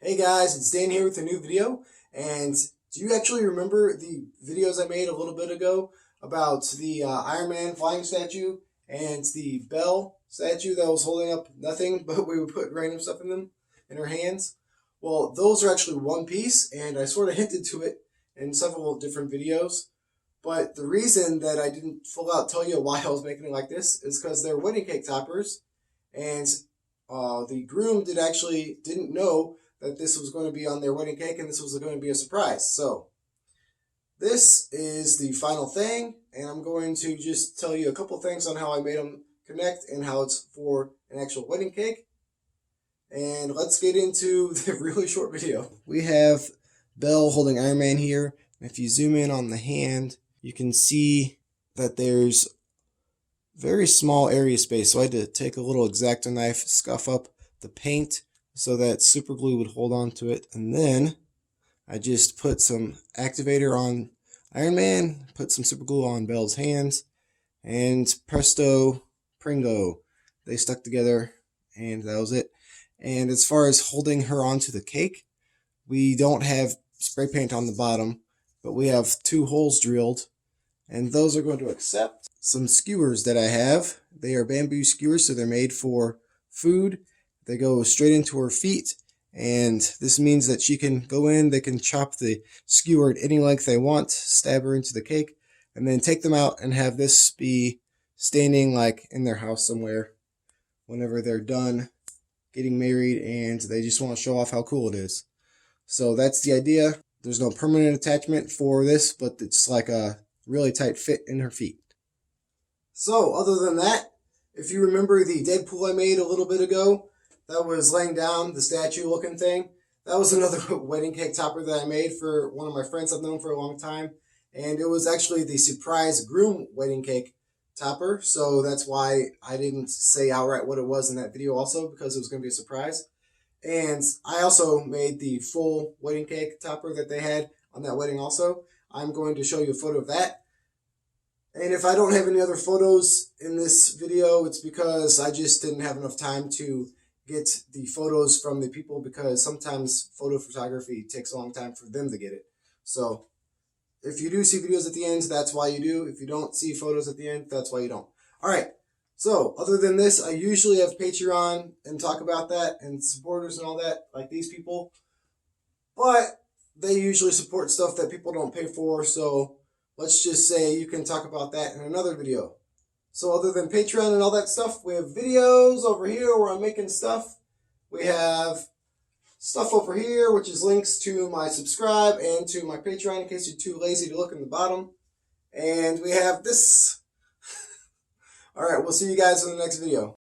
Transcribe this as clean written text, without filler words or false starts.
Hey guys, it's Dan here with a new video. And do you actually remember the videos I made a little bit ago about the Iron Man flying statue and the Belle statue that was holding up nothing, but we would put random stuff in them in her hands? Well, those are actually one piece, and I sort of hinted to it in several different videos. But the reason that I didn't full out tell you why I was making it like this is because they're wedding cake toppers, and the groom didn't know that this was going to be on their wedding cake and this was going to be a surprise. So this is the final thing, and I'm going to just tell you a couple things on how I made them connect and how it's for an actual wedding cake. And let's get into the really short video. We have Belle holding Iron Man here. If you zoom in on the hand, you can see that there's very small area space. So I had to take a little X-Acto knife, scuff up the paint so that super glue would hold on to it. And then I just put some activator on Iron Man, put some super glue on Belle's hands, and presto pringo. They stuck together, and that was it. And as far as holding her onto the cake, we don't have spray paint on the bottom, but we have 2 holes drilled, and those are going to accept some skewers that I have. They are bamboo skewers, so they're made for food. They go straight into her feet, and this means that she can go in, they can chop the skewer at any length they want, stab her into the cake, and then take them out and have this be standing like in their house somewhere whenever they're done getting married and they just want to show off how cool it is. So that's the idea. There's no permanent attachment for this, but it's like a really tight fit in her feet. So other than that, if you remember the Deadpool I made a little bit ago, that was laying down, the statue looking thing, that was another wedding cake topper that I made for one of my friends I've known for a long time. And it was actually the surprise groom wedding cake topper. So that's why I didn't say outright what it was in that video also, because it was going to be a surprise. And I also made the full wedding cake topper that they had on that wedding also. I'm going to show you a photo of that. And if I don't have any other photos in this video, it's because I just didn't have enough time to get the photos from the people, because sometimes photo photography takes a long time for them to get it. So if you do see videos at the end, that's why you do. If you don't see photos at the end, that's why you don't. All right. So other than this, I usually have Patreon and talk about that and supporters and all that, like these people. But they usually support stuff that people don't pay for. So let's just say you can talk about that in another video. So other than Patreon and all that stuff, we have videos over here where I'm making stuff. We have stuff over here, which is links to my subscribe and to my Patreon in case you're too lazy to look in the bottom. And we have this. All right, we'll see you guys in the next video.